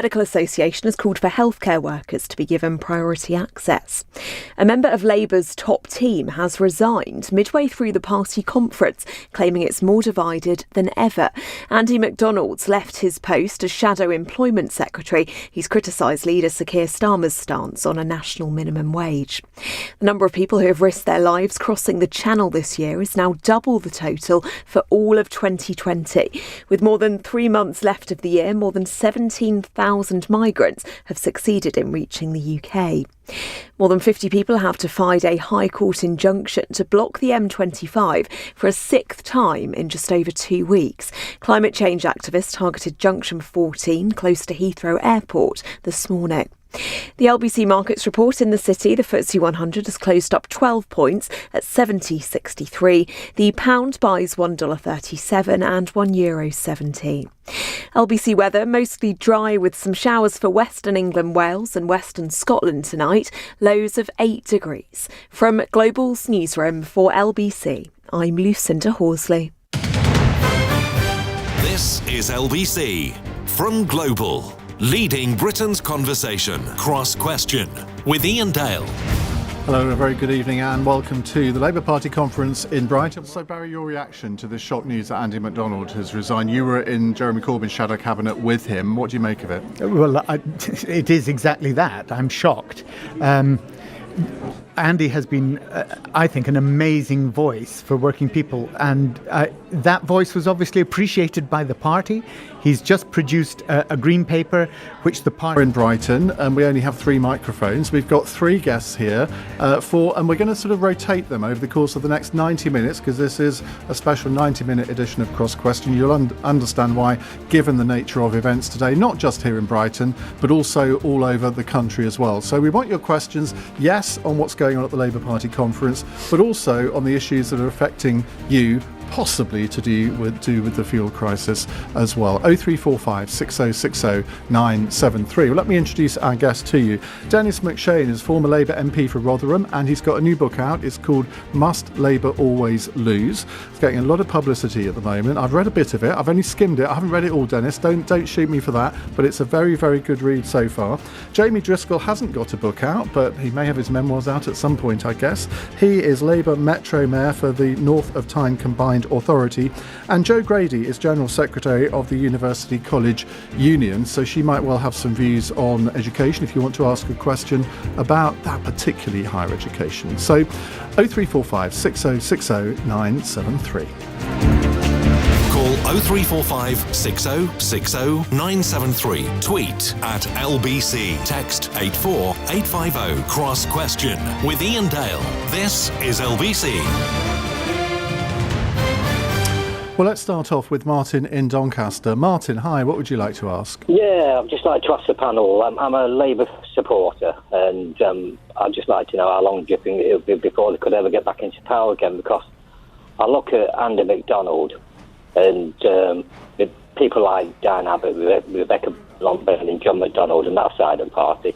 Medical Association has called for healthcare workers to be given priority access. A member of Labour's top team has resigned midway through the party conference, claiming it's more divided than ever. Andy McDonald's left his post as Shadow Employment Secretary. He's criticised leader Sir Keir Starmer's stance on a national minimum wage. The number of people who have risked their lives crossing the Channel this year is now double the total for all of 2020. With more than 3 months left of the year, more than 17,000 migrants have succeeded in reaching the UK. More than 50 people have defied a High Court injunction to block the M25 for a 6th time in just over 2 weeks. Climate change activists targeted Junction 14 close to Heathrow Airport this morning. The LBC Markets report in the city, the FTSE 100 has closed up 12 points at 70.63. The pound buys $1.37 and €1.17. LBC weather, mostly dry with some showers for Western England, Wales and Western Scotland tonight, lows of 8 degrees. From Global's newsroom for LBC, I'm Lucinda Horsley. This is LBC from Global. Leading Britain's conversation, Cross Question, with Iain Dale. Hello, a very good evening and welcome to the Labour Party conference in Brighton. So Barry, your reaction to this shock news that Andy McDonald has resigned. You were in Jeremy Corbyn's shadow cabinet with him. What do you make of it? Well, it is exactly that. I'm shocked. Andy has been, I think, an amazing voice for working people, and that voice was obviously appreciated by the party. He's just produced a green paper, which the party... We're in Brighton, and we only have 3 microphones. We've got 3 guests here, and we're going to sort of rotate them over the course of the next 90 minutes, because this is a special 90-minute edition of Cross Question. You'll understand why, given the nature of events today, not just here in Brighton, but also all over the country as well. So we want your questions, yes, on what's going on at the Labour Party conference, but also on the issues that are affecting you, possibly to do with the fuel crisis as well. 0345 6060 973. Well, let me introduce our guest to you. Dennis McShane is former Labour MP for Rotherham, and he's got a new book out. It's called Must Labour Always Lose. It's getting a lot of publicity at the moment. I've read a bit of it. I've only skimmed it. I haven't read it all, Dennis. Don't shoot me for that, but it's a very, very good read so far. Jamie Driscoll hasn't got a book out, but he may have his memoirs out at some point, I guess. He is Labour Metro Mayor for the North of Tyne Combined Authority, and Jo Grady is General Secretary of the University College Union, so she might well have some views on education if you want to ask a question about that, particularly higher education. So 0345 6060 973. Call 0345 6060 973. Tweet at LBC. Text 84850. Cross Question with Iain Dale. This is LBC. Well, let's start off with Martin in Doncaster. Martin, hi, what would you like to ask? Yeah, I'd just like to ask the panel. I'm a Labour supporter, and I'd just like to know how long do you think it'll be before they could ever get back into power again, because I look at Andy McDonald and people like Dan Abbott, Rebecca Longburn and John McDonald and that side of the party.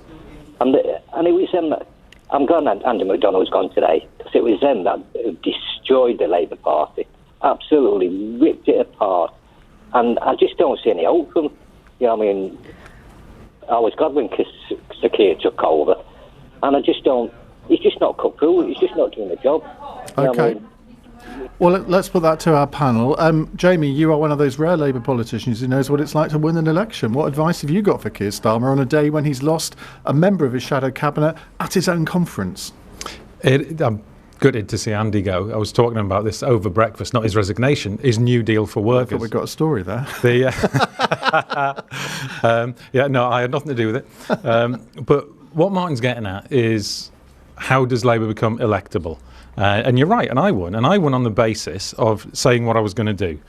And it was them that, I'm glad Andy McDonald's gone today, because it was them that destroyed the Labour Party. Absolutely ripped it apart, and I just don't see any hope from. You know, I mean, I was glad when Sir Keir took over, and I just don't. He's just not cut through. He's just not doing the job. Okay. Well, let's put that to our panel. Jamie, you are one of those rare Labour politicians who knows what it's like to win an election. What advice have you got for Keir Starmer on a day when he's lost a member of his shadow cabinet at his own conference? I'm gutted to see Andy go. I was talking about this over breakfast, not his resignation, his New Deal for workers. I thought we got a story there. No, I had nothing to do with it. But what Martin's getting at is, how does Labour become electable? And you're right, and I won on the basis of saying what I was going to do.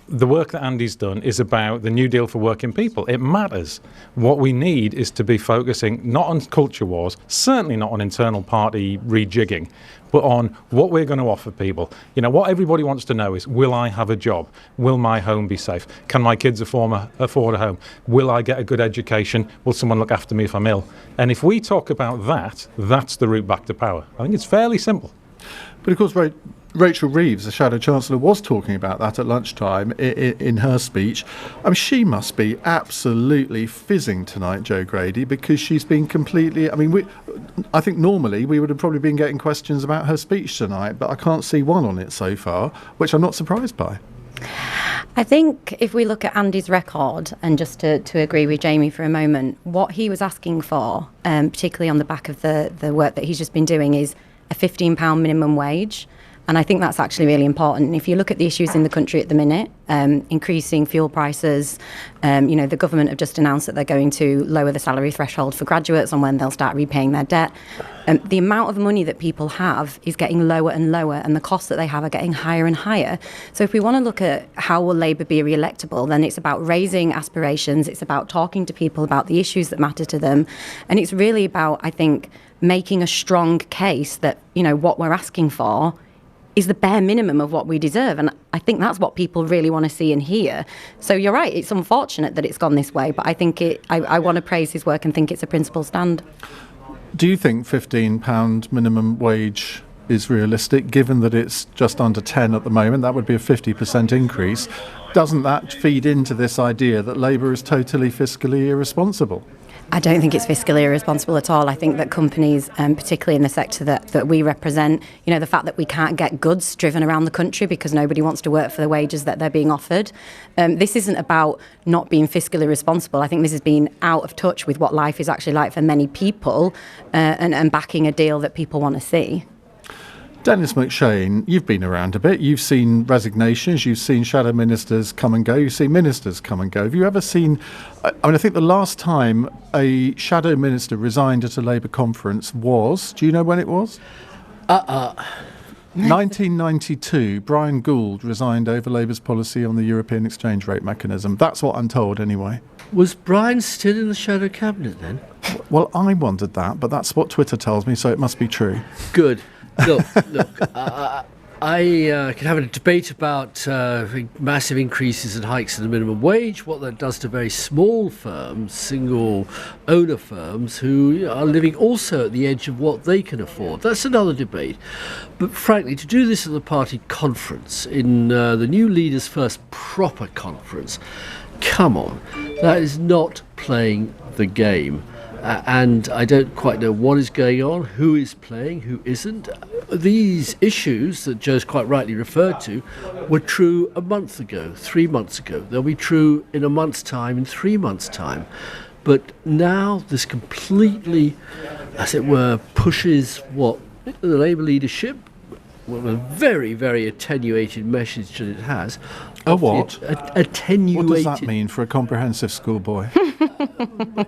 The work that Andy's done is about the New Deal for working people. It matters. What we need is to be focusing not on culture wars, certainly not on internal party rejigging, but on what we're going to offer people. You know, what everybody wants to know is, will I have a job? Will my home be safe? Can my kids afford a home? Will I get a good education? Will someone look after me if I'm ill? And if we talk about that, that's the route back to power. I think it's fairly simple. But of course, Rachel Reeves, the Shadow Chancellor, was talking about that at lunchtime in her speech. I mean, she must be absolutely fizzing tonight, Joe Grady, because she's been completely... I mean, I think normally we would have probably been getting questions about her speech tonight, but I can't see one on it so far, which I'm not surprised by. I think if we look at Andy's record, and just to agree with Jamie for a moment, what he was asking for, particularly on the back of the work that he's just been doing, is a £15 minimum wage. And I think that's actually really important. And if you look at the issues in the country at the minute, increasing fuel prices, the government have just announced that they're going to lower the salary threshold for graduates on when they'll start repaying their debt. The amount of money that people have is getting lower and lower, and the costs that they have are getting higher and higher. So if we want to look at how will Labour be re-electable, then it's about raising aspirations, it's about talking to people about the issues that matter to them, and it's really about, I think, making a strong case that, what we're asking for is the bare minimum of what we deserve. And I think that's what people really want to see and hear. So you're right, it's unfortunate that it's gone this way, but I think I want to praise his work and think it's a principled stand. Do you think £15 minimum wage is realistic, given that it's just under 10 at the moment? That would be a 50% increase. Doesn't that feed into this idea that Labour is totally fiscally irresponsible? I don't think it's fiscally irresponsible at all. I think that companies, particularly in the sector that we represent, the fact that we can't get goods driven around the country because nobody wants to work for the wages that they're being offered. This isn't about not being fiscally responsible. I think this has been out of touch with what life is actually like for many people, and backing a deal that people want to see. Dennis McShane, you've been around a bit. You've seen resignations, you've seen shadow ministers come and go, you've seen ministers come and go. Have you ever seen... I think the last time a shadow minister resigned at a Labour conference was... Do you know when it was? 1992, Brian Gould resigned over Labour's policy on the European exchange rate mechanism. That's what I'm told, anyway. Was Brian still in the shadow cabinet then? Well, I wondered that, but that's what Twitter tells me, so it must be true. Good. Look, I can have a debate about massive increases and hikes in the minimum wage, what that does to very small firms, single owner firms who are living also at the edge of what they can afford. That's another debate. But frankly, to do this at the party conference, in the new leader's first proper conference, come on, that is not playing the game. And I don't quite know what is going on, who is playing, who isn't. These issues that Joe's quite rightly referred to were true a month ago, 3 months ago. They'll be true in a month's time, in 3 months' time. But now this completely, as it were, pushes what the Labour leadership, well, a very, very attenuated message that it has. A what? Attenuated. What does that mean for a comprehensive schoolboy?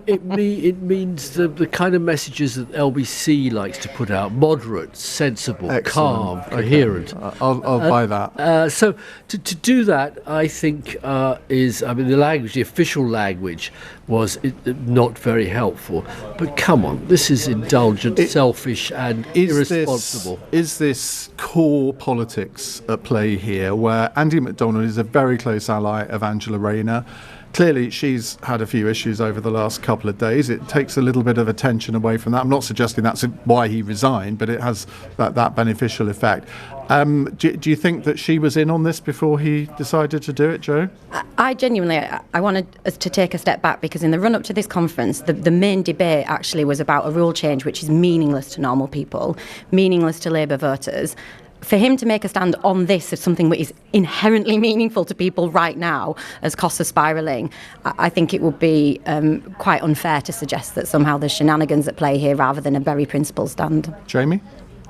It means the kind of messages that LBC likes to put out: moderate, sensible, calm, coherent. I'll buy that. So to do that, I think the official language was not very helpful. But come on, this is indulgent, selfish, and irresponsible. Is this core politics at play here, where Andy McDonald is a very close ally of Angela Rayner? Clearly, she's had a few issues over the last couple of days. It takes a little bit of attention away from that. I'm not suggesting that's why he resigned, but it has that beneficial effect. Do you think that she was in on this before he decided to do it, Joe? I genuinely, I wanted us to take a step back, because in the run-up to this conference, the main debate actually was about a rule change which is meaningless to normal people, meaningless to Labour voters. For him to make a stand on this as something that is inherently meaningful to people right now, as costs are spiralling, I think it would be quite unfair to suggest that somehow there's shenanigans at play here rather than a very principled stand. Jamie?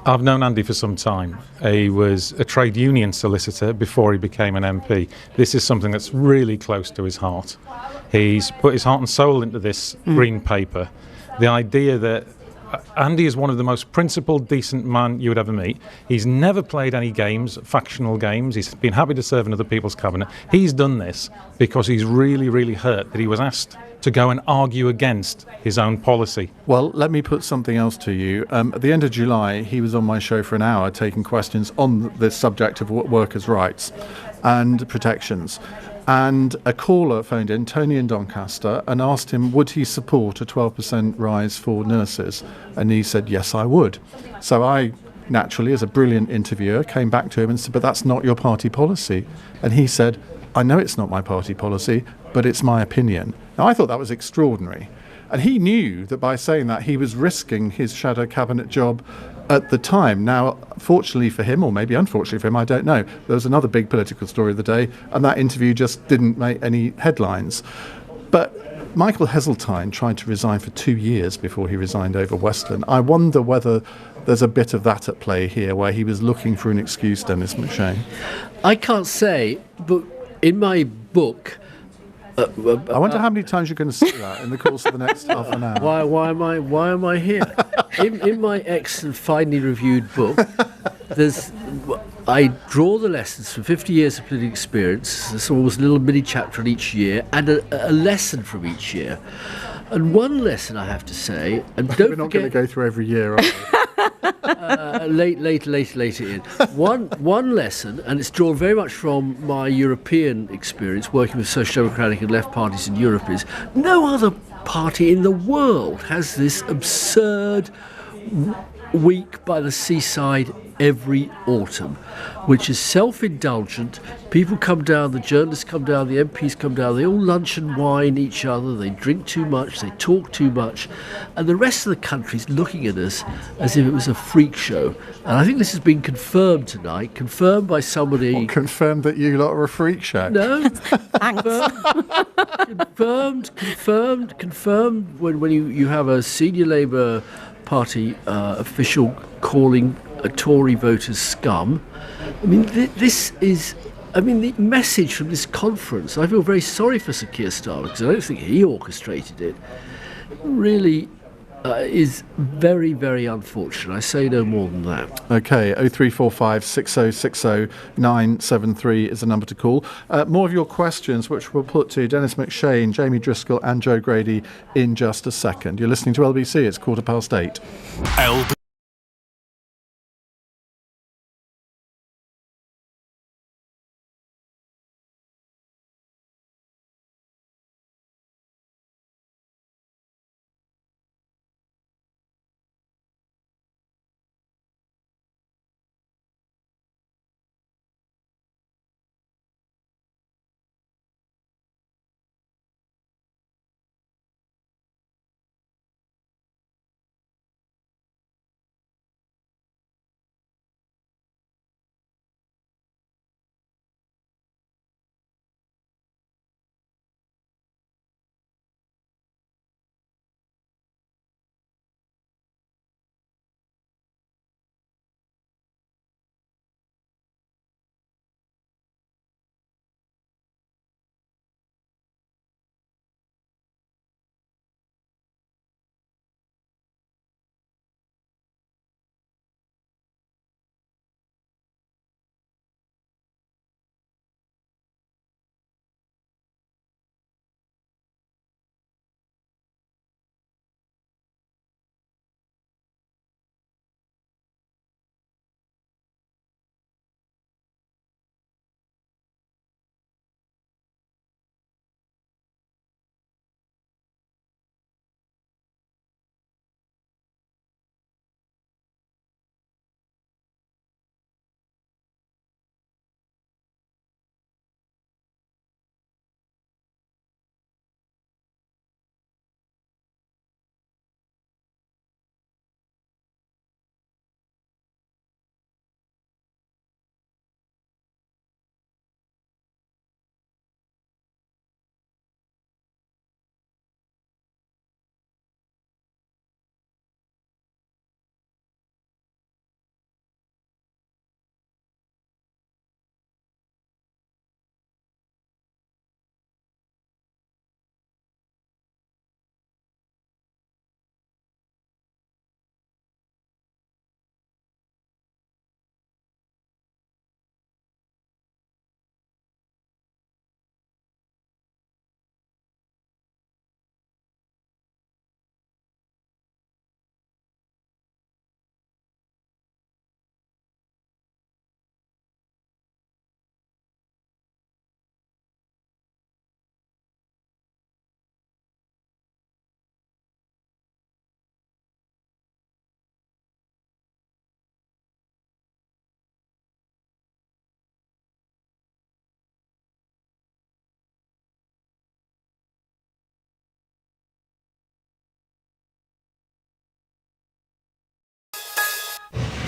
I've known Andy for some time. He was a trade union solicitor before he became an MP. This is something that's really close to his heart. He's put his heart and soul into this green paper. The idea that Andy is one of the most principled, decent man you would ever meet. He's never played any games, factional games. He's been happy to serve in other people's cabinet. He's done this because he's really, really hurt that he was asked to go and argue against his own policy. Well, let me put something else to you. At the end of July, he was on my show for an hour taking questions on the subject of workers' rights and protections. And a caller phoned in, Tony in Doncaster, and asked him would he support a 12% rise for nurses. And he said, yes, I would. So I naturally, as a brilliant interviewer, came back to him and said, but that's not your party policy. And he said, I know it's not my party policy, but it's my opinion. Now, I thought that was extraordinary. And he knew that by saying that, he was risking his shadow cabinet job at the time. Now, fortunately for him, or maybe unfortunately for him, I don't know, there was another big political story of the day, and that interview just didn't make any headlines. But Michael Heseltine tried to resign for 2 years before he resigned over Western. I wonder whether there's a bit of that at play here, where he was looking for an excuse, Dennis McShane. I can't say, but in my book... I wonder how many times you're going to say that in the course of the next half an hour. Why am I here? in my excellent, finely reviewed book, I draw the lessons from 50 years of political experience. There's almost a little mini chapter in each year, and a lesson from each year. And one lesson I have to say, and don't We're not forget, going to go through every year, are we? Later in. One lesson, and it's drawn very much from my European experience working with social democratic and left parties in Europe, is no other party in the world has this absurd week by the seaside every autumn, which is self-indulgent. People come down, the journalists come down, the MPs come down, they all lunch and wine each other, they drink too much, they talk too much, and the rest of the country's looking at us as if it was a freak show. And I think this has been confirmed tonight, confirmed by somebody... What, confirmed that you lot are a freak show? No. Thanks. Confirmed when you have a senior Labour Party official calling Tory voters scum. I mean, this is... I mean, the message from this conference, I feel very sorry for Sir Keir Starmer, because I don't think he orchestrated it, really is very, very unfortunate. I say no more than that. OK, 0345 6060 973 is the number to call. More of your questions, which we'll put to Dennis McShane, Jamie Driscoll and Joe Grady in just a second. You're listening to LBC. It's 8:15. LB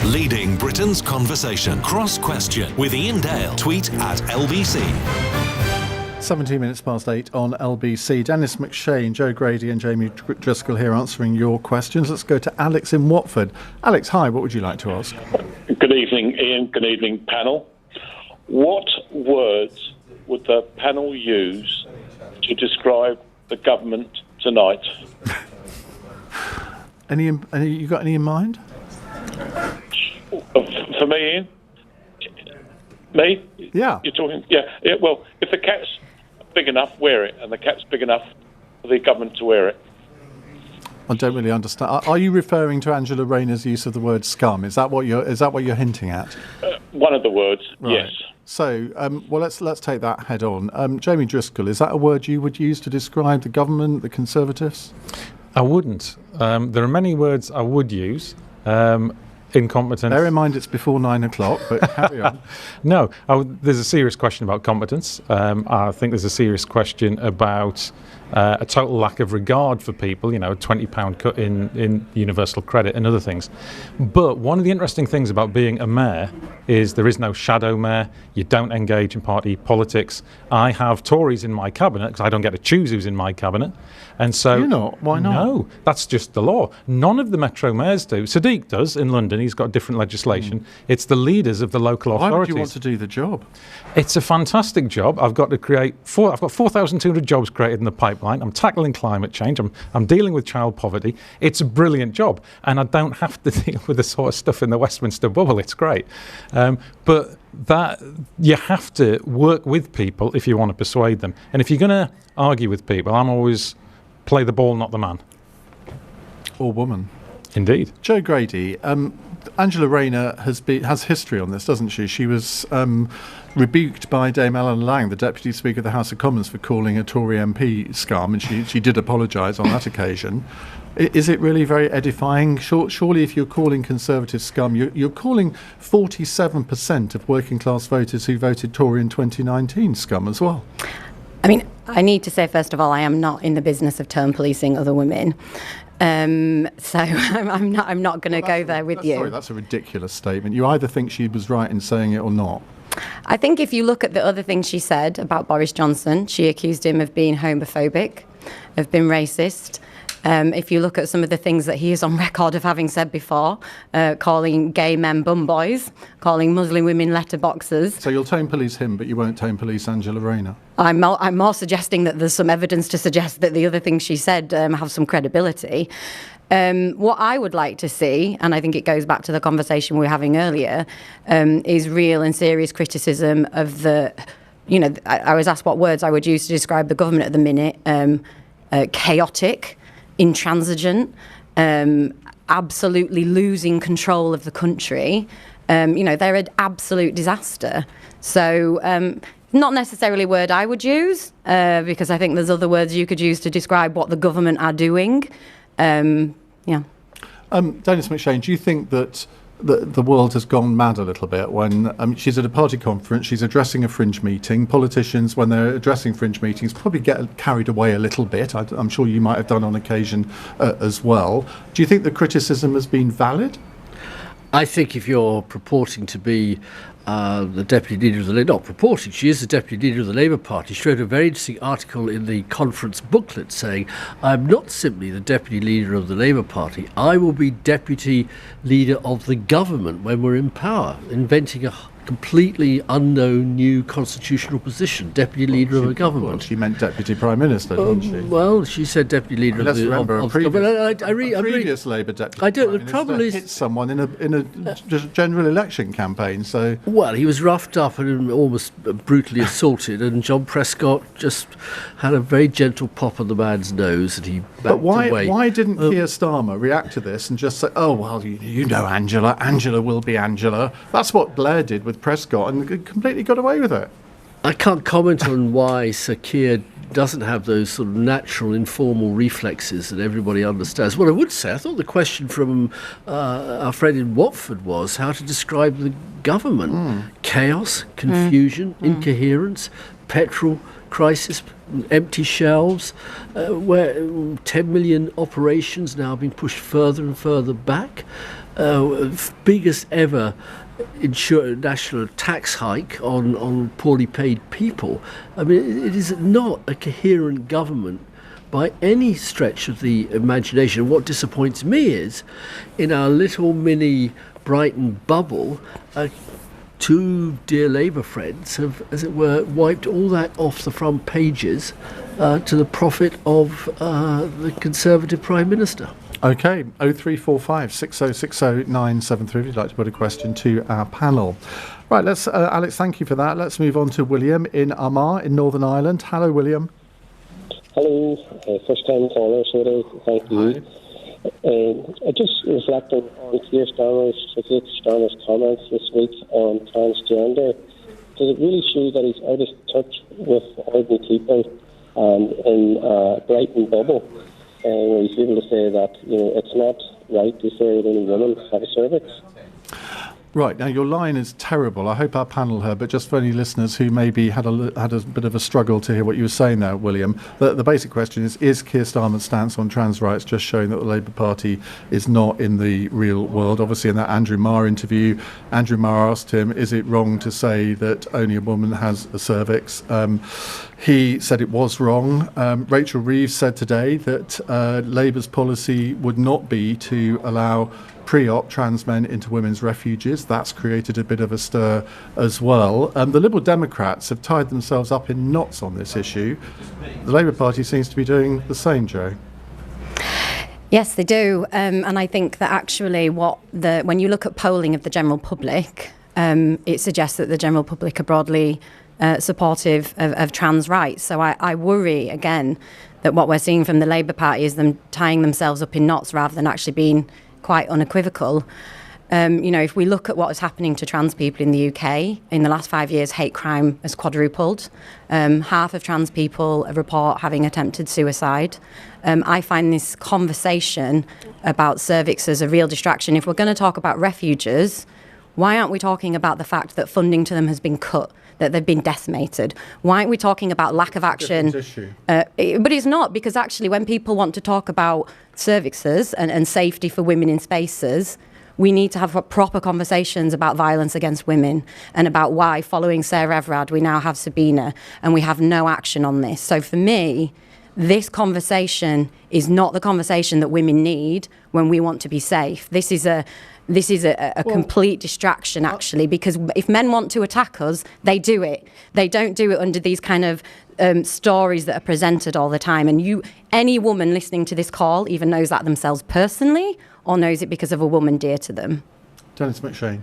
Leading Britain's conversation. Cross Question with Iain Dale. Tweet at LBC. 17 minutes past 8 on LBC. Dennis McShane, Joe Grady and Jamie Driscoll here answering your questions. Let's go to Alex in Watford. Alex, hi, what would you like to ask? Good evening, Ian. Good evening, panel. What words would the panel use to describe the government tonight? You got any in mind? For me, Ian? Me? Yeah. You're talking? Yeah. Well, if the cat's big enough, wear it, and the cat's big enough for the government to wear it. I don't really understand. Are you referring to Angela Rayner's use of the word scum? Is that what you're hinting at? One of the words, right. Yes. So, well, let's take that head on. Jamie Driscoll, is that a word you would use to describe the government, the Conservatives? I wouldn't. There are many words I would use. Incompetence. Bear in mind it's before 9 o'clock, but carry on. No, there's a serious question about competence. I think there's a serious question about a total lack of regard for people, a £20 cut in universal credit and other things. But one of the interesting things about being a mayor is there is no shadow mayor. You don't engage in party politics. I have Tories in my cabinet because I don't get to choose who's in my cabinet. And so, you're not? Why not? No, that's just the law. None of the Metro mayors do. Sadiq does in London. He's got different legislation. It's the leaders of the local authorities. Why would you want to do the job? It's a fantastic job. I've got to create I've got 4,200 jobs created in the pipeline. I'm tackling climate change. I'm dealing with child poverty. It's a brilliant job, and I don't have to deal with the sort of stuff in the Westminster bubble. It's great, but that you have to work with people if you want to persuade them. And if you're going to argue with people, I'm always play the ball, not the man. Or woman. Indeed. Joe Grady, Angela Rayner has history on this, doesn't she? She was rebuked by Dame Eleanor Lang, the Deputy Speaker of the House of Commons, for calling a Tory MP scum, and she did apologise on that occasion. Is it really very edifying? Surely if you're calling Conservatives scum, you're calling 47% of working class voters who voted Tory in 2019 scum as well. I mean, I need to say, first of all, I am not in the business of term policing other women. So I'm not going to go there with you. Sorry, that's a ridiculous statement. You either think she was right in saying it or not. I think if you look at the other things she said about Boris Johnson, she accused him of being homophobic, of being racist. If you look at some of the things that he is on record of having said before, calling gay men bum boys, calling Muslim women letterboxers. So you'll tone police him, but you won't tone police Angela Rayner? I'm more suggesting that there's some evidence to suggest that the other things she said have some credibility. What I would like to see, and I think it goes back to the conversation we were having earlier, is real and serious criticism of the, I was asked what words I would use to describe the government at the minute. Chaotic, intransigent, absolutely losing control of the country. They're an absolute disaster. So not necessarily a word I would use, because I think there's other words you could use to describe what the government are doing. Dennis McShane, do you think that the world has gone mad a little bit when she's at a party conference, she's addressing a fringe meeting? Politicians, when they're addressing fringe meetings, probably get carried away a little bit. I'm sure you might have done on occasion as well. Do you think the criticism has been valid? I think if you're purporting to be the deputy leader of the Labour, not purporting, she is the deputy leader of the Labour Party. She wrote a very interesting article in the conference booklet saying, I'm not simply the deputy leader of the Labour Party, I will be deputy leader of the government when we're in power, inventing a completely unknown new constitutional position, deputy leader of a government. Well, she meant deputy prime minister, didn't she? Well, she said deputy leader Let's of the remember of a previous, previous Labour deputy I don't. prime The minister trouble is, hit someone in a general election campaign. So well, he was roughed up and almost brutally assaulted, and John Prescott just had a very gentle pop on the man's nose, and he backed away. Why didn't Keir Starmer react to this and just say, "Oh well, you know Angela will be Angela"? That's what Blair did with Prescott and completely got away with it. I can't comment on why Sir Keir doesn't have those sort of natural informal reflexes that everybody understands. What I would say, I thought the question from our friend in Watford was how to describe the government. Chaos, confusion, incoherence, petrol crisis, empty shelves, where 10 million operations now being pushed further and further back. biggest ever national tax hike on poorly paid people. I mean, it is not a coherent government by any stretch of the imagination. What disappoints me is, in our little mini Brighton bubble, two dear Labour friends have, as it were, wiped all that off the front pages to the profit of the Conservative Prime Minister. Okay, 0345 6060 973 if you'd like to put a question to our panel. Right, let's Alex, thank you for that. Let's move on to William in Armagh in Northern Ireland. Hello, William. Hello, first time caller, so thank you. Just reflecting on Keir Starmer's comments this week on transgender, does it really show that he's out of touch with ordinary people in Brighton bubble? Where he's able to say that it's not right to say that any women have a cervix. Right, now your line is terrible. I hope our panel heard, but just for any listeners who maybe had a bit of a struggle to hear what you were saying there, William, the basic question is Keir Starmer's stance on trans rights just showing that the Labour Party is not in the real world? Obviously, in that Andrew Marr interview, Andrew Marr asked him, is it wrong to say that only a woman has a cervix? He said it was wrong. Rachel Reeves said today that Labour's policy would not be to allow pre-op trans men into women's refuges. That's created a bit of a stir as well. The Liberal Democrats have tied themselves up in knots on this issue. The Labour Party seems to be doing the same, Jo. Yes, they do. And I think that actually when you look at polling of the general public, it suggests that the general public are broadly supportive of trans rights. So I worry, again, that what we're seeing from the Labour Party is them tying themselves up in knots rather than actually being quite unequivocal. If we look at what is happening to trans people in the UK, in the last 5 years, hate crime has quadrupled. Half of trans people report having attempted suicide. I find this conversation about cervixes a real distraction. If we're going to talk about refuges, why aren't we talking about the fact that funding to them has been cut, that they've been decimated? Why aren't we talking about lack of action? But it's not, because actually when people want to talk about cervixes and safety for women in spaces, we need to have proper conversations about violence against women and about why, following Sarah Everard, we now have Sabina and we have no action on this. So for me, this conversation is not the conversation that women need when we want to be safe. This is a complete distraction, actually, because if men want to attack us, they do it. They don't do it under these kind of stories that are presented all the time. And any woman listening to this call either knows that themselves personally or knows it because of a woman dear to them. Dennis McShane.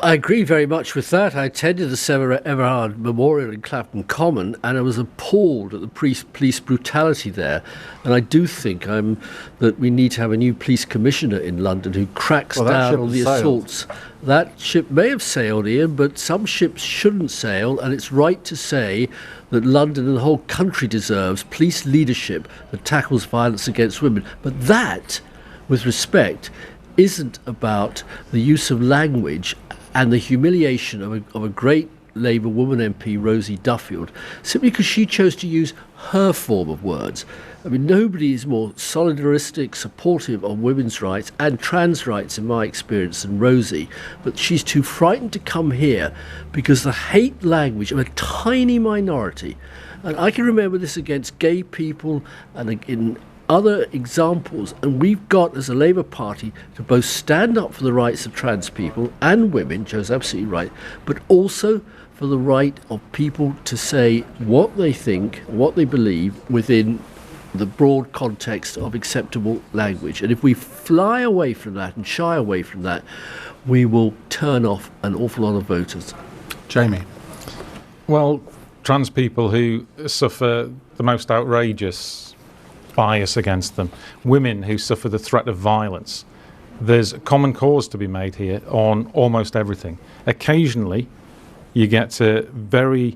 I agree very much with that. I attended the Sarah Everard Memorial in Clapham Common, and I was appalled at the police brutality there. And I do think that we need to have a new police commissioner in London who cracks down on the assaults. That ship may have sailed, Ian, but some ships shouldn't sail, and it's right to say that London and the whole country deserves police leadership that tackles violence against women. But that, with respect, isn't about the use of language and the humiliation of a great Labour woman MP, Rosie Duffield, simply because she chose to use her form of words. I mean, nobody is more solidaristic, supportive of women's rights and trans rights, in my experience, than Rosie. But she's too frightened to come here because the hate language of a tiny minority, and I can remember this against gay people and in other examples, and we've got, as a Labour Party, to both stand up for the rights of trans people and women, Joe's absolutely right, but also for the right of people to say what they think, what they believe within the broad context of acceptable language. And if we fly away from that and shy away from that, we will turn off an awful lot of voters. Jamie. Well, trans people who suffer the most outrageous bias against them, women who suffer the threat of violence. There's a common cause to be made here on almost everything. Occasionally, you get to very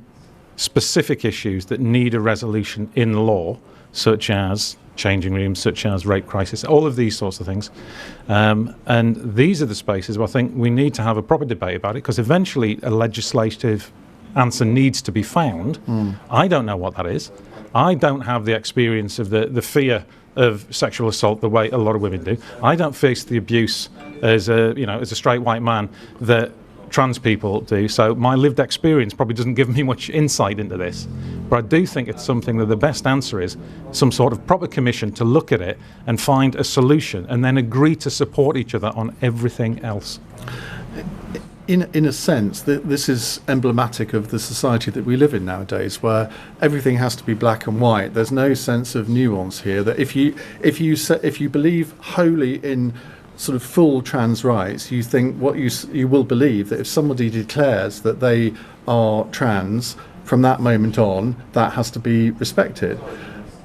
specific issues that need a resolution in law, such as changing rooms, such as rape crisis, all of these sorts of things. And these are the spaces where I think we need to have a proper debate about it, because eventually a legislative answer needs to be found. I don't know what that is. I don't have the experience of the fear of sexual assault the way a lot of women do. I don't face the abuse as a straight white man that trans people do, so my lived experience probably doesn't give me much insight into this. But I do think it's something that the best answer is some sort of proper commission to look at it and find a solution and then agree to support each other on everything else. In a sense, this is emblematic of the society that we live in nowadays, where everything has to be black and white. There's no sense of nuance here. That if you believe wholly in sort of full trans rights, you think you will believe that if somebody declares that they are trans, from that moment on, that has to be respected.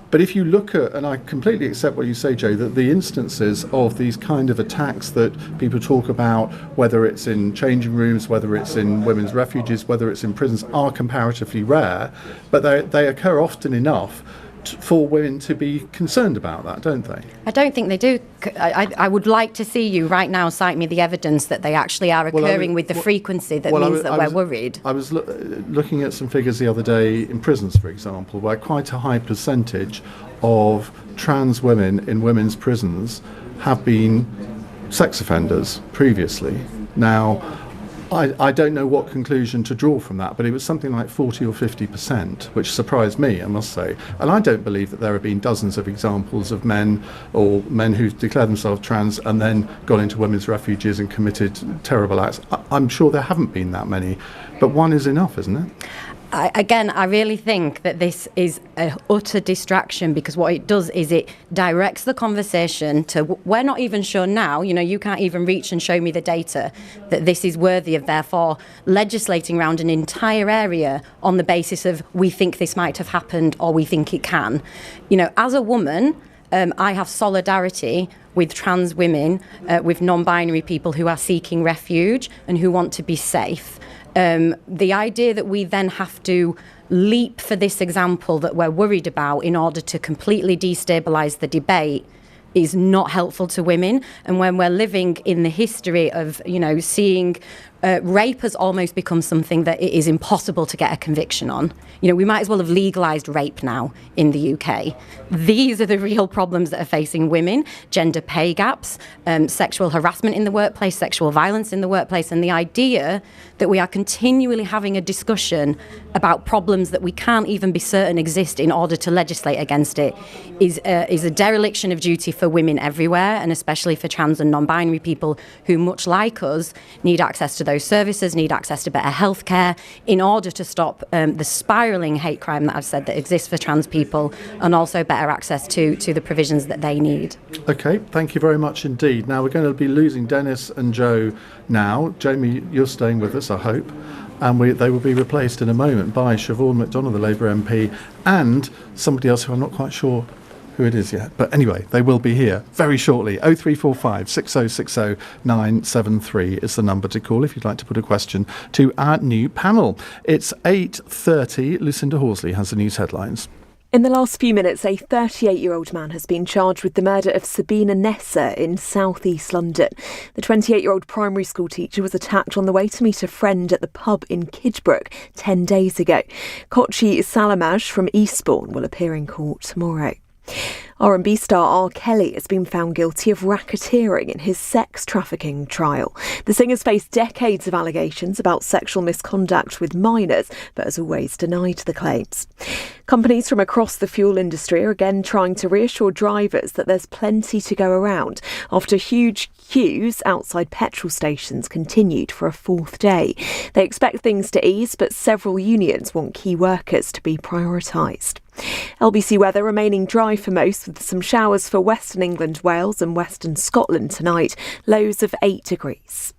But if you look at, and I completely accept what you say, Joe, that the instances of these kind of attacks that people talk about, whether it's in changing rooms, whether it's in women's refuges, whether it's in prisons, are comparatively rare, but they occur often enough for women to be concerned about that, don't they? I don't think they do. I would like to see you right now cite me the evidence that they actually are occurring with the frequency that means that we're worried. I was looking at some figures the other day in prisons, for example, where quite a high percentage of trans women in women's prisons have been sex offenders previously. Now, I don't know what conclusion to draw from that, but it was something like 40 or 50%, which surprised me, I must say. And I don't believe that there have been dozens of examples of men who've declared themselves trans and then gone into women's refuges and committed terrible acts. I'm sure there haven't been that many, but one is enough, isn't it? I really think that this is an utter distraction, because what it does is it directs the conversation to, we're not even sure now, you can't even reach and show me the data that this is worthy of, therefore, legislating around an entire area on the basis of we think this might have happened or we think it can. As a woman, I have solidarity with trans women, with non-binary people who are seeking refuge and who want to be safe. The idea that we then have to leap for this example that we're worried about in order to completely destabilise the debate is not helpful to women. And when we're living in the history of, seeing rape has almost become something that it is impossible to get a conviction on. We might as well have legalised rape now in the UK. These are the real problems that are facing women: gender pay gaps, sexual harassment in the workplace, sexual violence in the workplace, and the idea that we are continually having a discussion about problems that we can't even be certain exist in order to legislate against it is a dereliction of duty for women everywhere, and especially for trans and non-binary people who, much like us, need access to those services, need access to better healthcare in order to stop the spiralling hate crime that I've said that exists for trans people, and also better access to the provisions that they need. Okay, thank you very much indeed. Now we're going to be losing Dennis and Joe now. Jamie, you're staying with us, I hope. And they will be replaced in a moment by Siobhan McDonald, the Labour MP, and somebody else who I'm not quite sure who it is yet. But anyway, they will be here very shortly. 0345 6060 973 is the number to call if you'd like to put a question to our new panel. It's 8:30. Lucinda Horsley has the news headlines. In the last few minutes, a 38-year-old man has been charged with the murder of Sabina Nessa in south-east London. The 28-year-old primary school teacher was attacked on the way to meet a friend at the pub in Kidgebrook 10 days ago. Kochi Salamaj from Eastbourne will appear in court tomorrow. R&B star R. Kelly has been found guilty of racketeering in his sex trafficking trial. The singer's faced decades of allegations about sexual misconduct with minors, but has always denied the claims. Companies from across the fuel industry are again trying to reassure drivers that there's plenty to go around after huge queues outside petrol stations continued for a fourth day. They expect things to ease, but several unions want key workers to be prioritised. LBC weather remaining dry for most, with some showers for Western England, Wales and Western Scotland tonight. Lows of 8 degrees.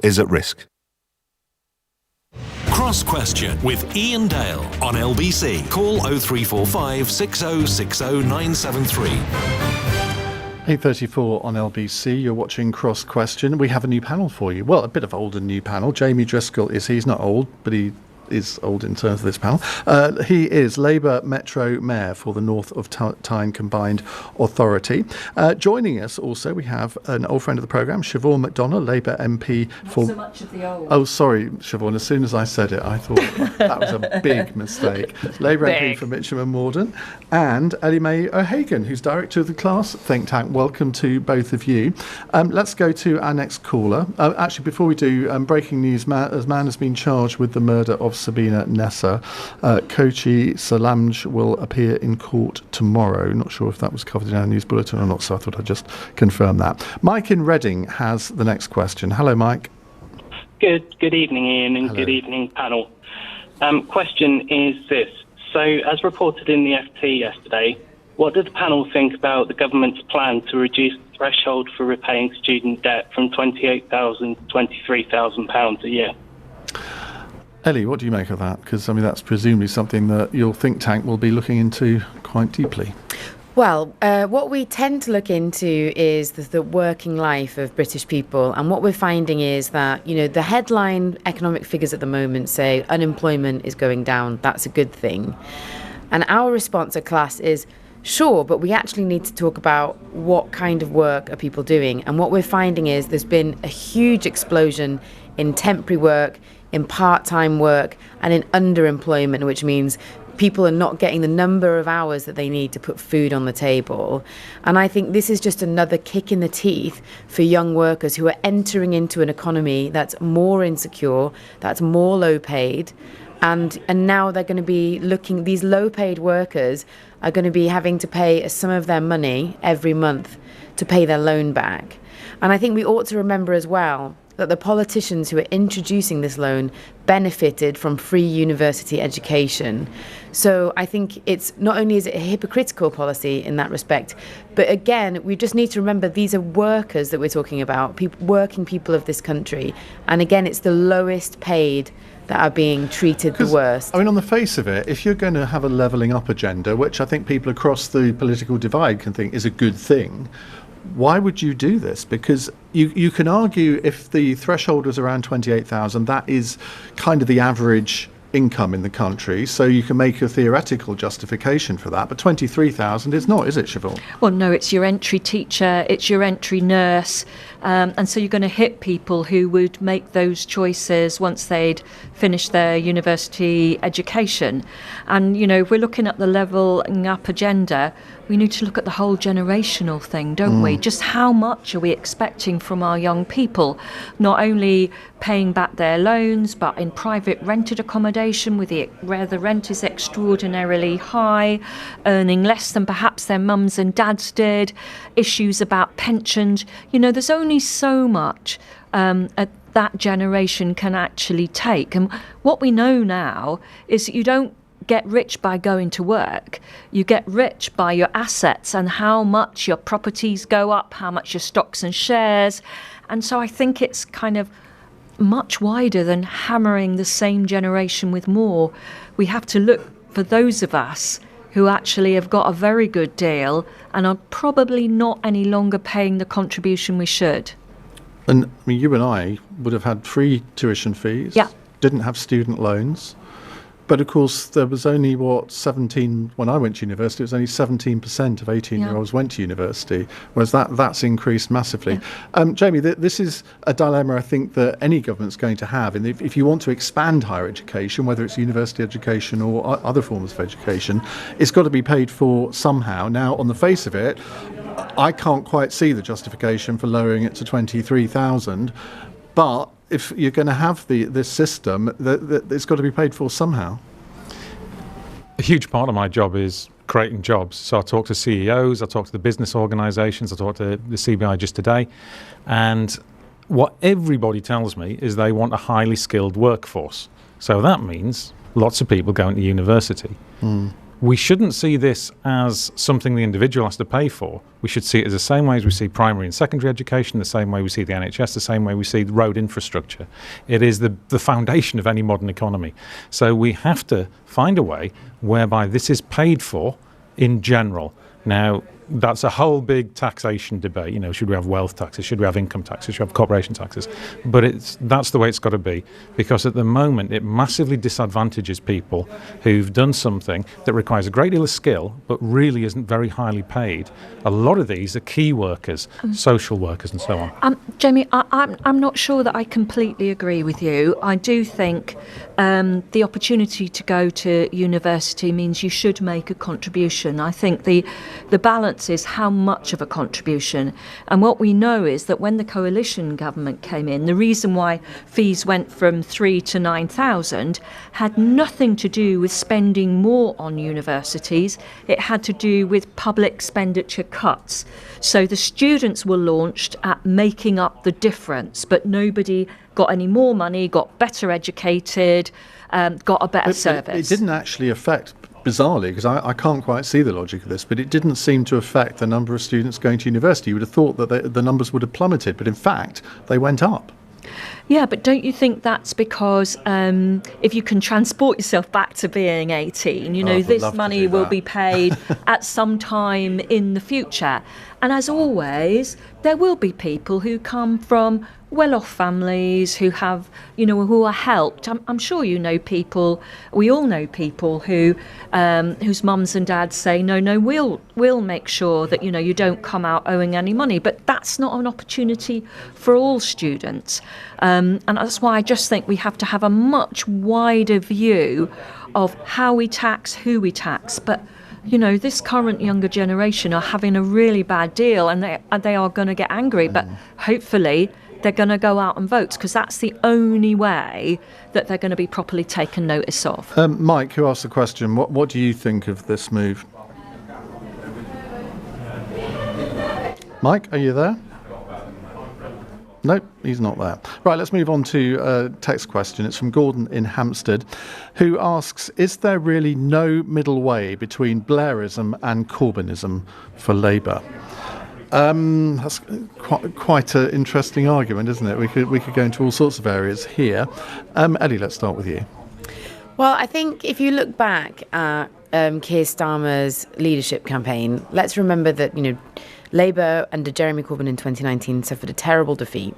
is at risk. Cross Question with Iain Dale on LBC. Call 0345 6060 973. 8:34 on LBC. You're watching Cross Question. We have a new panel for you. Well, a bit of old and new panel. Jamie Driscoll he's not old, but he is old in terms of this panel. He is Labour Metro Mayor for the North of Tyne Combined Authority. Joining us also, we have an old friend of the programme, Siobhan McDonnell, Labour MP for... Not so much of the old. Oh, sorry, Siobhan. As soon as I said it, I thought that was a big mistake. Labour MP for Mitcham and Morden. And Ellie Mae O'Hagan, who's Director of the Class think tank. Welcome to both of you. Let's go to our next caller. Actually, before we do, breaking news, a man has been charged with the murder of Sabina Nessa. Kochi Salamj will appear in court tomorrow. Not sure if that was covered in our news bulletin or not, so I thought I'd just confirm that. Mike in Reading has the next question. Hello, Mike. Good evening, Iain, and Hello. Good evening, panel. Question is this. So, as reported in the FT yesterday, what did the panel think about the government's plan to reduce the threshold for repaying student debt from £28,000 to £23,000 a year? Ellie, what do you make of that? Because, I mean, that's presumably something that your think tank will be looking into quite deeply. Well, what we tend to look into is the working life of British people. And what we're finding is that, the headline economic figures at the moment say unemployment is going down. That's a good thing. And our response at Class is, sure, but we actually need to talk about what kind of work are people doing. And what we're finding is there's been a huge explosion in temporary work, in part-time work, and in underemployment, which means people are not getting the number of hours that they need to put food on the table. And I think this is just another kick in the teeth for young workers who are entering into an economy that's more insecure, that's more low paid, and now they're going to be looking, these low paid workers are going to be having to pay a sum of their money every month to pay their loan back. And I think we ought to remember as well that the politicians who are introducing this loan benefited from free university education. So I think it's not only is it a hypocritical policy in that respect, but again, we just need to remember these are workers that we're talking about, working people of this country. And again, it's the lowest paid that are being treated the worst. I mean, on the face of it, if you're going to have a levelling up agenda, which I think people across the political divide can think is a good thing, why would you do this? Because you can argue if the threshold was around 28,000, that is kind of the average income in the country, so you can make a theoretical justification for that, but 23,000 is not, is it, Siobhan? Well, no, it's your entry teacher, it's your entry nurse, and so you're going to hit people who would make those choices once they'd finished their university education. And, if we're looking at the levelling up agenda, we need to look at the whole generational thing, don't we? Just how much are we expecting from our young people, not only paying back their loans, but in private rented accommodation where the rent is extraordinarily high, earning less than perhaps their mums and dads did, issues about pensions. There's only so much that generation can actually take. And what we know now is that you don't get rich by going to work. You get rich by your assets and how much your properties go up, how much your stocks and shares. And so I think it's kind of much wider than hammering the same generation with more. We have to look for those of us who actually have got a very good deal and are probably not any longer paying the contribution we should. And I mean, you and I would have had free tuition fees, didn't have student loans. But of course, there was only, when I went to university, it was only 17% of 18-year-olds went to university, whereas that's increased massively. Yeah. Jamie, this is a dilemma I think that any government's going to have. And if you want to expand higher education, whether it's university education or other forms of education, it's got to be paid for somehow. Now, on the face of it, I can't quite see the justification for lowering it to 23,000, but if you're going to have this system, it's got to be paid for somehow. A huge part of my job is creating jobs. So I talk to CEOs, I talk to the business organisations, I talk to the CBI just today. And what everybody tells me is they want a highly skilled workforce. So that means lots of people going to university. we shouldn't see this as something the individual has to pay for. We should see it as the same way as we see primary and secondary education, the same way we see the NHS, the same way we see road infrastructure. It is the foundation of any modern economy. So we have to find a way whereby this is paid for in general. Now, that's a whole big taxation debate. You know, should we have wealth taxes? Should we have income taxes? Should we have corporation taxes? But that's the way it's got to be, because at the moment it massively disadvantages people who've done something that requires a great deal of skill but really isn't very highly paid. A lot of these are key workers, social workers and so on. Jamie, I'm not sure that I completely agree with you. I do think the opportunity to go to university means you should make a contribution. I think the balance is how much of a contribution. And what we know is that when the coalition government came in, the reason why fees went from 3 to 9,000 had nothing to do with spending more on universities. It had to do with public expenditure cuts. So the students were launched at making up the difference, but nobody got any more money, got better educated, got a better service. It didn't actually affect, bizarrely, because I can't quite see the logic of this, but it didn't seem to affect the number of students going to university. You would have thought that the numbers would have plummeted, but in fact, they went up. Yeah, but don't you think that's because if you can transport yourself back to being 18, you know, this money will be paid at some time in the future. And as always, there will be people who come from well-off families who have, you know, who are helped. I'm sure you know people, we all know people who whose mums and dads say, no, we'll make sure that, you know, you don't come out owing any money. But that's not an opportunity for all students. And that's why I just think we have to have a much wider view of how we tax, who we tax. But you know, this current younger generation are having a really bad deal, and they are going to get angry. But hopefully they're going to go out and vote, because that's the only way that they're going to be properly taken notice of. Mike, who asked the question, what do you think of this move? Mike, are you there? Nope, he's not there. Right, let's move on to a text question. It's from Gordon in Hampstead, who asks, is there really no middle way between Blairism and Corbynism for Labour? That's quite an interesting argument, isn't it? We could go into all sorts of areas here. Ellie, let's start with you. Well, I think if you look back at Keir Starmer's leadership campaign, let's remember that, you know, Labour under Jeremy Corbyn in 2019 suffered a terrible defeat.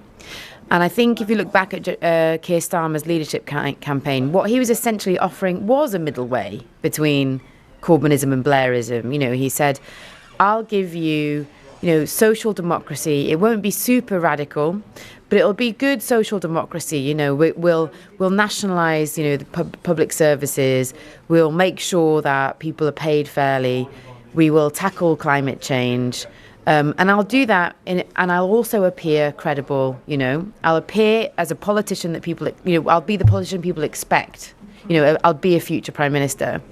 And I think if you look back at Keir Starmer's leadership campaign, what he was essentially offering was a middle way between Corbynism and Blairism. You know, he said, I'll give you, you know, social democracy. It won't be super radical, but it'll be good social democracy. You know, we'll nationalise, you know, the public services. We'll make sure that people are paid fairly. We will tackle climate change. And I'll do that, and I'll also appear credible, you know. I'll appear as a politician that people, you know, I'll be the politician people expect. You know, I'll be a future Prime Minister.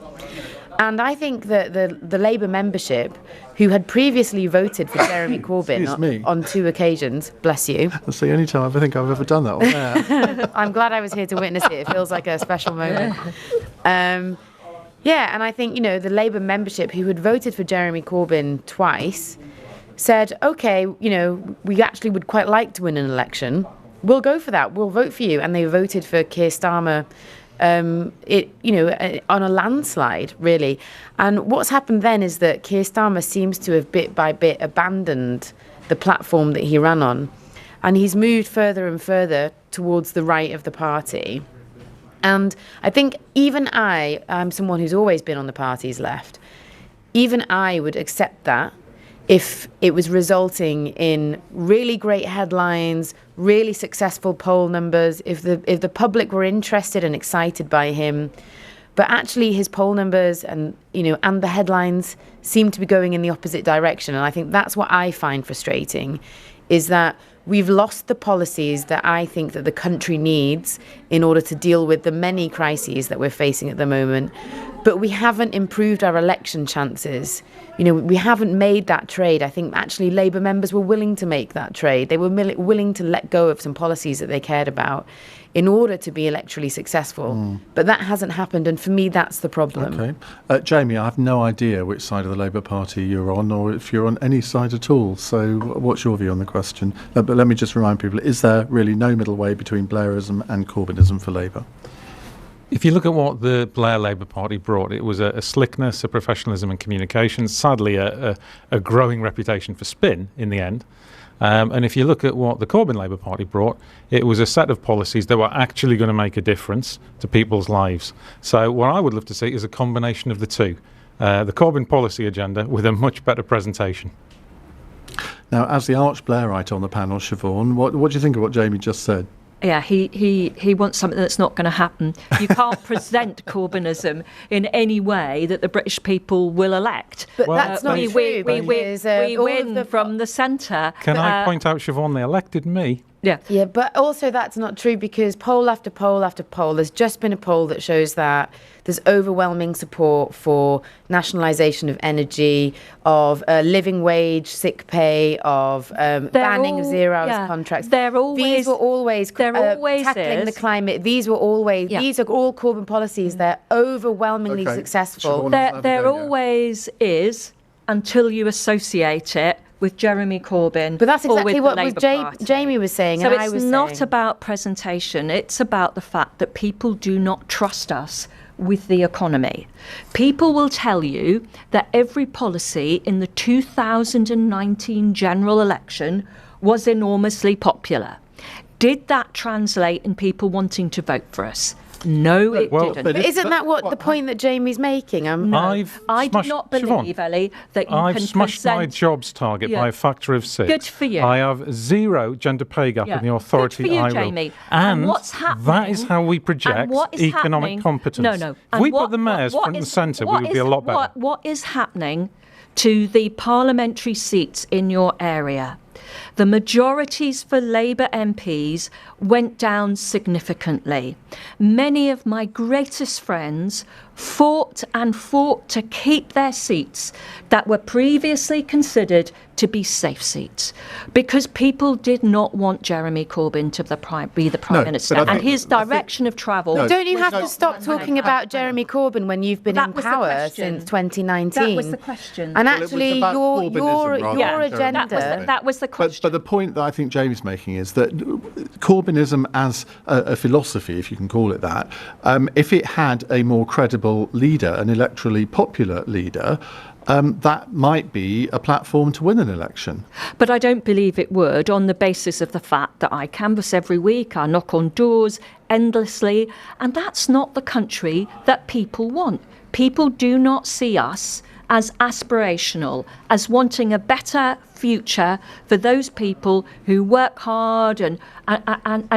And I think that the Labour membership, who had previously voted for Jeremy Corbyn on 2 occasions, bless you. That's the only time I think I've ever done that on air. I'm glad I was here to witness it. It feels like a special moment. Yeah, and I think, you know, the Labour membership, who had voted for Jeremy Corbyn twice, said, OK, you know, we actually would quite like to win an election. We'll go for that. We'll vote for you. And they voted for Keir Starmer, you know, on a landslide, really. And what's happened then is that Keir Starmer seems to have bit by bit abandoned the platform that he ran on. And he's moved further and further towards the right of the party. And I think even I'm someone who's always been on the party's left, even I would accept that if it was resulting in really great headlines, really successful poll numbers, if the public were interested and excited by him. But actually his poll numbers and, you know, and the headlines seem to be going in the opposite direction. And I think that's what I find frustrating, is that we've lost the policies that I think that the country needs in order to deal with the many crises that we're facing at the moment. But we haven't improved our election chances. We haven't made that trade. I think actually Labour members were willing to make that trade. They were willing to let go of some policies that they cared about in order to be electorally successful. But that hasn't happened, and for me, that's the problem. Okay. Jamie, I have no idea which side of the Labour Party you're on, or if you're on any side at all. So what's your view on the question? But let me just remind people, is there really no middle way between Blairism and Corbynism for Labour? If you look at what the Blair Labour Party brought, it was a slickness, a professionalism and communications, sadly a growing reputation for spin in the end. And if you look at what the Corbyn Labour Party brought, it was a set of policies that were actually going to make a difference to people's lives. So what I would love to see is a combination of the two. The Corbyn policy agenda with a much better presentation. Now, as the arch Blairite on the panel, Siobhan, what do you think of what Jamie just said? Yeah, he wants something that's not going to happen. You can't present Corbynism in any way that the British people will elect. But that's not true. We win from the centre. Can I point out, Siobhan, they elected me. Yeah, but also that's not true, because poll after poll after poll, there's just been a poll that shows that there's overwhelming support for nationalisation of energy, of living wage, sick pay, of banning of zero-hours contracts. These were always tackling the climate. These are all Corbyn policies. They're overwhelmingly successful. There always is, until you associate it with Jeremy Corbyn. But that's exactly what Jamie was saying. So and it's not about presentation. It's about the fact that people do not trust us with the economy. People will tell you that every policy in the 2019 general election was enormously popular. Did that translate in people wanting to vote for us? No, it didn't. But isn't that what the point that Jamie's making? I do not believe, Ellie, that you I've smashed my jobs target by a factor of 6. Good for you. I have 0 gender pay gap in the authority Good for you, I rule. Jamie. And what's happening, that is how we project economic competence. No. If we put the mayors front and centre, we would be a lot better. What is happening to the parliamentary seats in your area? The majorities for Labour MPs went down significantly. Many of my greatest friends fought to keep their seats that were previously considered to be safe seats, because people did not want Jeremy Corbyn to be the Prime Minister, and his direction of travel. Don't you have to stop talking about Jeremy Corbyn when you've been in power since 2019? That was the question. And actually, your agenda. That was the question. But the point that I think Jamie's making is that Corbynism as a philosophy, if you can call it that, if it had a more credible leader, an electorally popular leader, that might be a platform to win an election. But I don't believe it would, on the basis of the fact that I canvass every week, I knock on doors endlessly, and that's not the country that people want. People do not see us as aspirational, as wanting a better future for those people who work hard and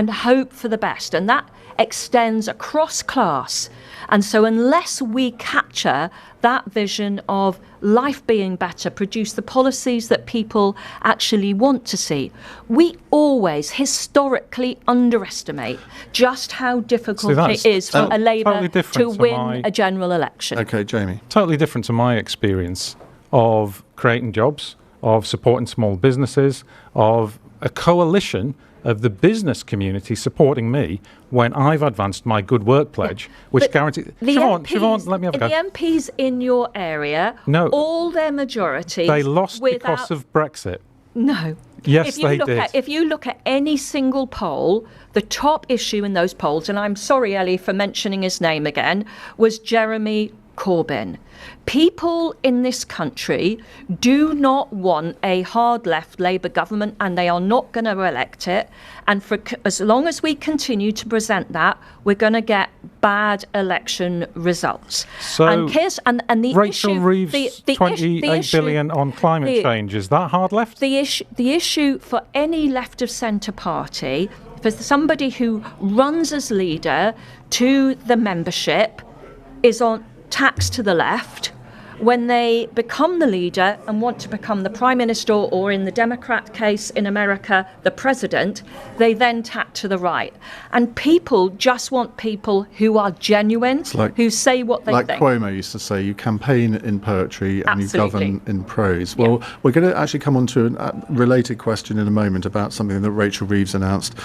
hope for the best. And that extends across class. And so unless we capture that vision of life being better, produce the policies that people actually want to see, we always historically underestimate just how difficult it is for a Labour to win a general election. OK, Jamie. Totally different to my experience of creating jobs, of supporting small businesses, of a coalition of the business community supporting me when I've advanced my good work pledge, which guarantees... Siobhan, let me have a go. The MPs in your area, all their majorities... They lost because of Brexit. No. Yes, they did. If you look at any single poll, the top issue in those polls, and I'm sorry, Ellie, for mentioning his name again, was Jeremy Corbyn. People in this country do not want a hard left Labour government, and they are not going to elect it. And for as long as we continue to present that, we're going to get bad election results. So, and the Rachel issue, Reeves, the 28 billion on climate change, is that hard left? The issue for any left of centre party, for somebody who runs as leader to the membership, is on tax to the left, When they become the leader and want to become the Prime Minister, or in the Democrat case in America, the President, they then tack to the right. And people just want people who are genuine, who say what they think. Like Cuomo used to say, you campaign in poetry and Absolutely. you govern in prose. Well, we're going to actually come on to a related question in a moment about something that Rachel Reeves announced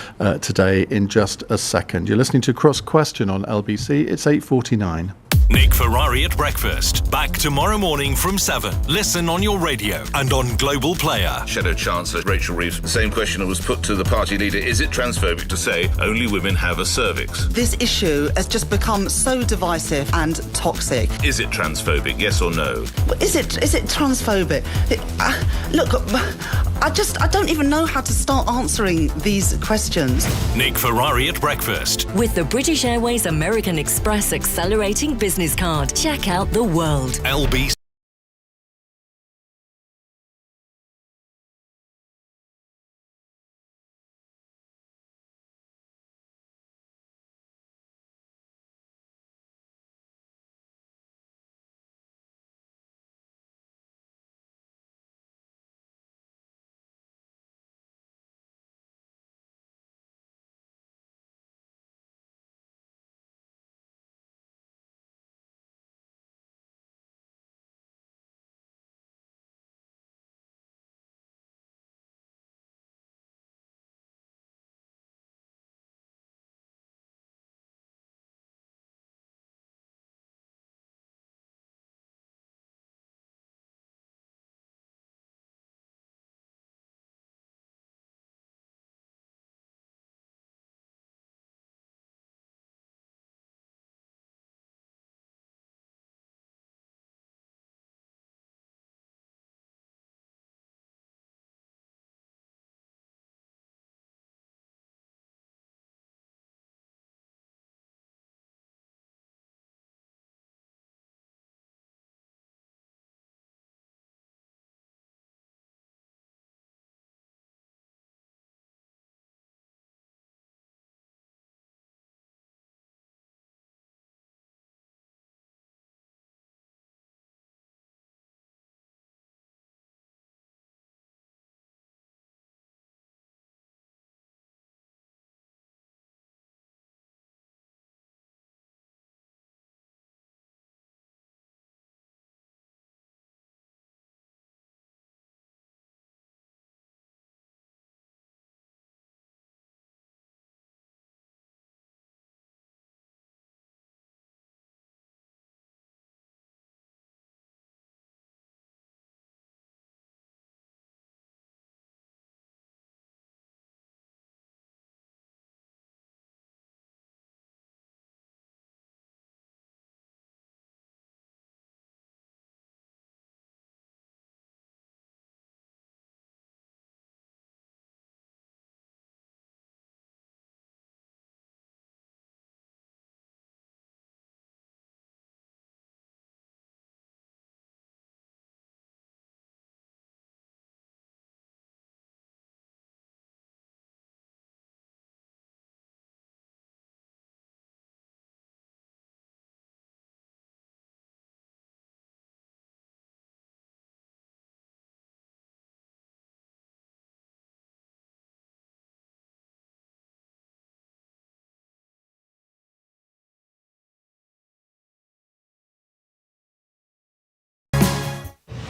today in just a second. You're listening to Cross Question on LBC. It's 8:49. Nick Ferrari at breakfast. Back tomorrow morning from 7. Listen on your radio and on Global Player. Shadow Chancellor Rachel Reeves, the same question that was put to the party leader. Is it transphobic to say only women have a cervix? This issue has just become so divisive and toxic. Is it transphobic, yes or no? Is it transphobic? Look, I don't even know how to start answering these questions. Nick Ferrari at breakfast. With the British Airways American Express Accelerating Business Card. Check out the world. LBC.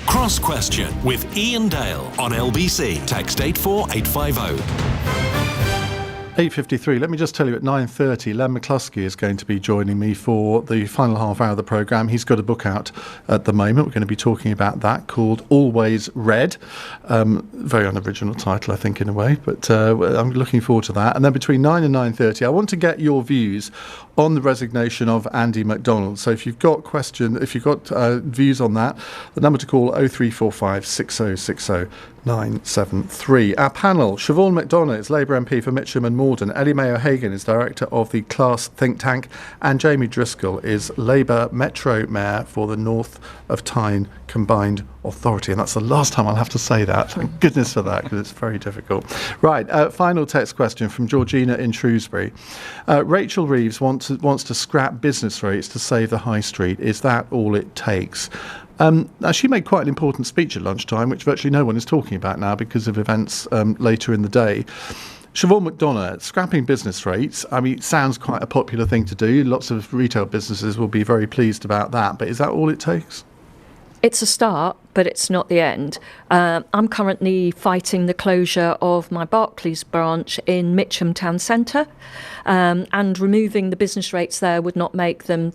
Cross Question with Iain Dale on LBC. Text 84850. 8:53. Let me just tell you, at 9:30, Len McCluskey is going to be joining me for the final half hour of the programme. He's got a book out at the moment. We're going to be talking about that, called Always Red. Very unoriginal title, I think, in a way, but I'm looking forward to that. And then between 9 and 9:30, I want to get your views on the resignation of Andy McDonald. So if you've got views on that, the number to call 0345 6060 973. Our panel: Siobhan McDonough is Labour MP for Mitcham and Morden, Ellie Mayo-Hagan is Director of the Class think tank, and Jamie Driscoll is Labour Metro Mayor for the North of Tyne Combined Authority. And that's the last time I'll have to say that. Thank goodness for that, because it's very difficult. Right, final text question from Georgina in Shrewsbury. Rachel Reeves wants to scrap business rates to save the high street. Is that all it takes? Now, she made quite an important speech at lunchtime, which virtually no one is talking about now because of events later in the day. Siobhan McDonough, scrapping business rates, I mean, it sounds quite a popular thing to do. Lots of retail businesses will be very pleased about that. But is that all it takes? It's a start, but it's not the end. I'm currently fighting the closure of my Barclays branch in Mitcham Town Centre, and removing the business rates there would not make them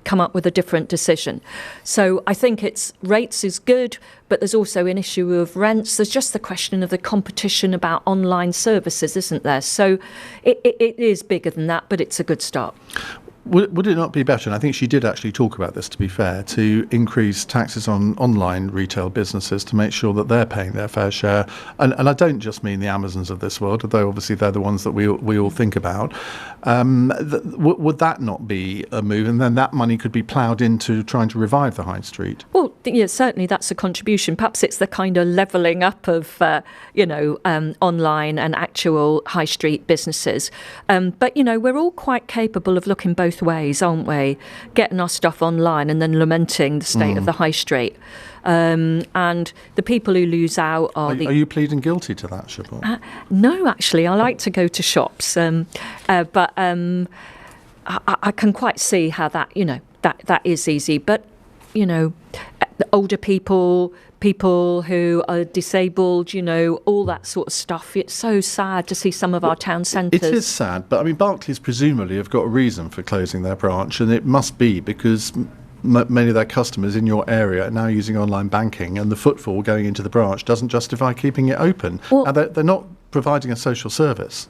come up with a different decision. So I think rates is good, but there's also an issue of rents. There's just the question of the competition about online services, isn't there? So it is bigger than that, but it's a good start. Would it not be better, and I think she did actually talk about this, to be fair, to increase taxes on online retail businesses to make sure that they're paying their fair share? And I don't just mean the Amazons of this world, although obviously they're the ones that we all think about. Would that not be a move? And then that money could be ploughed into trying to revive the high street? Well, yeah, certainly that's a contribution. Perhaps it's the kind of levelling up of, online and actual high street businesses. But, we're all quite capable of looking both ways, aren't we? Getting our stuff online and then lamenting the state of the high street. And the people who lose out are Are you pleading guilty to that, Siobhan? No, actually, I like to go to shops, but I can quite see how that that is easy. But the older people who are disabled, all that sort of stuff. It's so sad to see some of our town centres. It is sad, but I mean, Barclays presumably have got a reason for closing their branch, and it must be because many of their customers in your area are now using online banking, and the footfall going into the branch doesn't justify keeping it open. Well, and they're not providing a social service.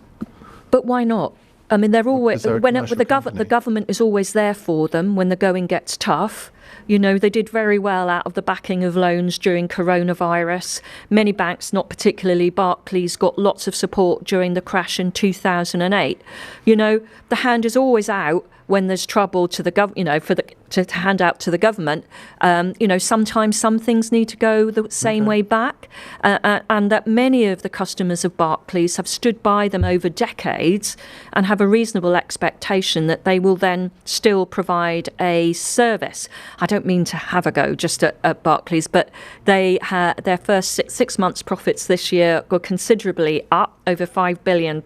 But why not? I mean, they're always the government is always there for them when the going gets tough. They did very well out of the backing of loans during coronavirus. Many banks, not particularly Barclays, got lots of support during the crash in 2008. The hand is always out when there's trouble to the to hand out to the government. Sometimes some things need to go the same way back, and that many of the customers of Barclays have stood by them over decades and have a reasonable expectation that they will then still provide a service. I don't mean to have a go just at Barclays, but they their first six months' profits this year were considerably up, over £5 billion.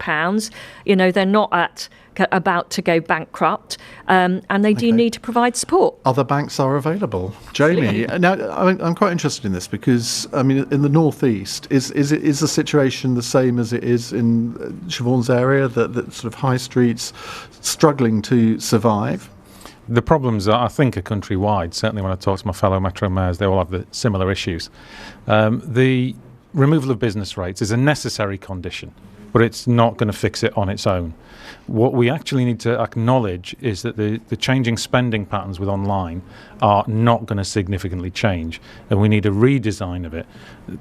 They're not about to go bankrupt, and they do need to provide support. Other banks are available. Jamie, now I'm quite interested in this because, I mean, in the northeast, is the situation the same as it is in Siobhan's area, that sort of high streets struggling to survive? The problems, I think, are countrywide. Certainly when I talk to my fellow Metro mayors, they all have the similar issues. The removal of business rates is a necessary condition, but it's not going to fix it on its own. What we actually need to acknowledge is that the changing spending patterns with online are not going to significantly change, and we need a redesign of it.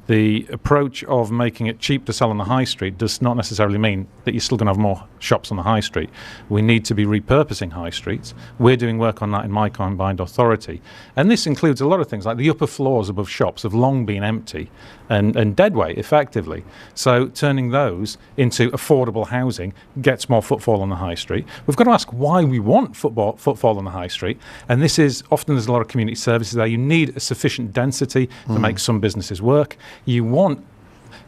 The approach of making it cheap to sell on the high street does not necessarily mean that you're still going to have more shops on the high street. We need to be repurposing high streets. We're doing work on that in my combined authority, and this includes a lot of things like the upper floors above shops have long been empty and dead weight effectively. So turning those into affordable housing gets more footfall on the high street. We've got to ask why we want footfall on the high street, and this is often there's a lot of community services there. You need a sufficient density to make some businesses work.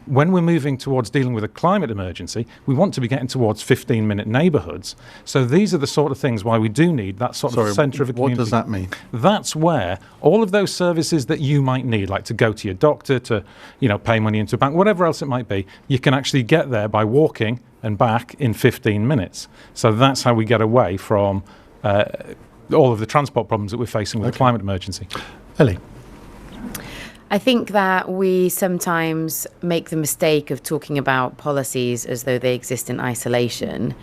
When we're moving towards dealing with a climate emergency, we want to be getting towards 15-minute neighbourhoods. So these are the sort of things why we do need that sort of centre of a community. What does that mean? That's where all of those services that you might need, like to go to your doctor, to pay money into a bank, whatever else it might be, you can actually get there by walking and back in 15 minutes. So that's how we get away from all of the transport problems that we're facing with the climate emergency. Ellie? I think that we sometimes make the mistake of talking about policies as though they exist in isolation.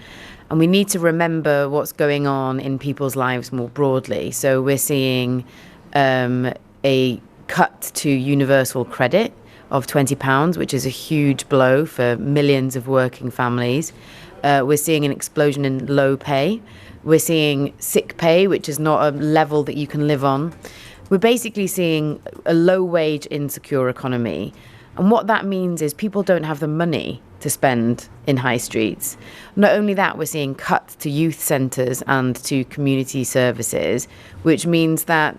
And we need to remember what's going on in people's lives more broadly. So we're seeing a cut to universal credit of £20, which is a huge blow for millions of working families. We're seeing an explosion in low pay. We're seeing sick pay, which is not a level that you can live on. We're basically seeing a low-wage, insecure economy. And what that means is people don't have the money to spend in high streets. Not only that, we're seeing cuts to youth centres and to community services, which means that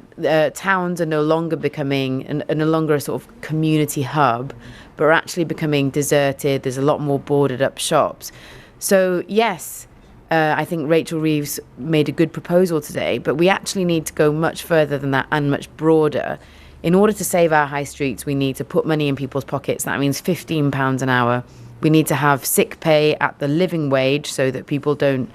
towns are no longer no longer a sort of community hub, but are actually becoming deserted. There's a lot more boarded up shops. So yes, I think Rachel Reeves made a good proposal today, but we actually need to go much further than that and much broader. In order to save our high streets, we need to put money in people's pockets. That means £15 an hour. We need to have sick pay at the living wage so that people don't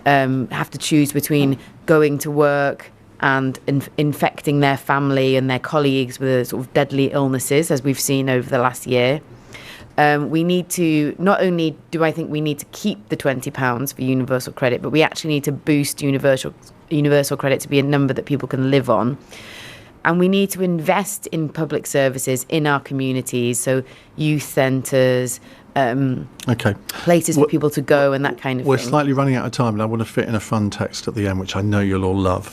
have to choose between going to work and infecting their family and their colleagues with sort of deadly illnesses, as we've seen over the last year. We need to, not only do I think we need to keep the £20 for universal credit, but we actually need to boost universal credit to be a number that people can live on. And we need to invest in public services in our communities, so youth centres, places for people to go and that kind of thing. We're slightly running out of time, and I want to fit in a fun text at the end, which I know you'll all love.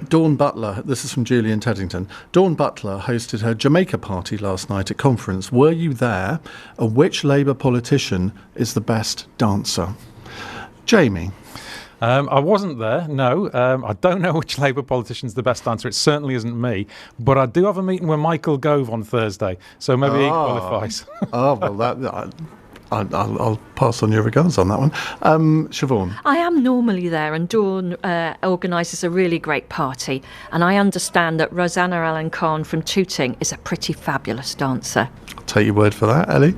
Dawn Butler, this is from Julian Teddington. Dawn Butler hosted her Jamaica party last night at conference. Were you there? And which Labour politician is the best dancer? Jamie? I wasn't there, no. I don't know which Labour politician's the best answer. It certainly isn't me. But I do have a meeting with Michael Gove on Thursday, so maybe he qualifies. Well, I'll pass on your regards on that one. Siobhan? I am normally there, and Dawn organises a really great party. And I understand that Rosanna Allen Khan from Tooting is a pretty fabulous dancer. I'll take your word for that, Ellie.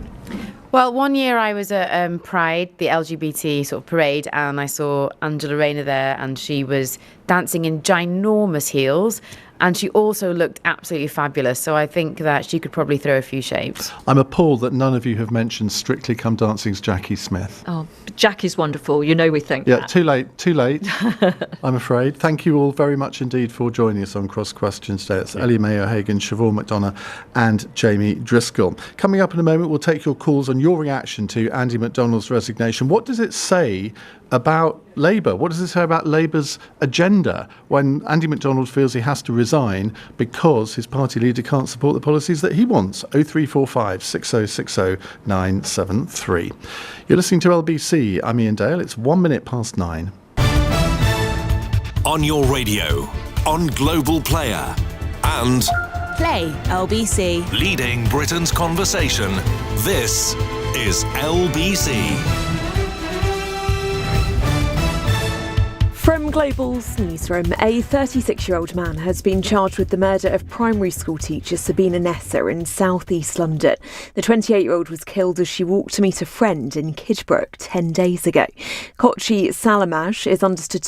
Well, one year I was at Pride, the LGBT sort of parade, and I saw Angela Rayner there, and she was dancing in ginormous heels, and she also looked absolutely fabulous. So I think that she could probably throw a few shapes. I'm appalled that none of you have mentioned Strictly Come Dancing's Jackie Smith. Oh, Jackie's wonderful. You know we think Yeah, that. too late, I'm afraid. Thank you all very much indeed for joining us on Cross Questions today. It's Ellie Mayo-Hagan, Siobhan McDonough and Jamie Driscoll. Coming up in a moment, we'll take your calls on your reaction to Andy McDonald's resignation. What does it say about Labour? What does it say about Labour's agenda when Andy McDonald feels he has to resign because his party leader can't support the policies that he wants? 0345 6060 973. You're listening to LBC. I'm Iain Dale. It's 1 minute past 9. On your radio, on Global Player, and Play LBC. leading Britain's conversation. This is LBC. From Global's newsroom, a 36-year-old man has been charged with the murder of primary school teacher Sabina Nessa in South East London. The 28-year-old was killed as she walked to meet a friend in Kidbrooke 10 days ago. Kochi Salamash is understood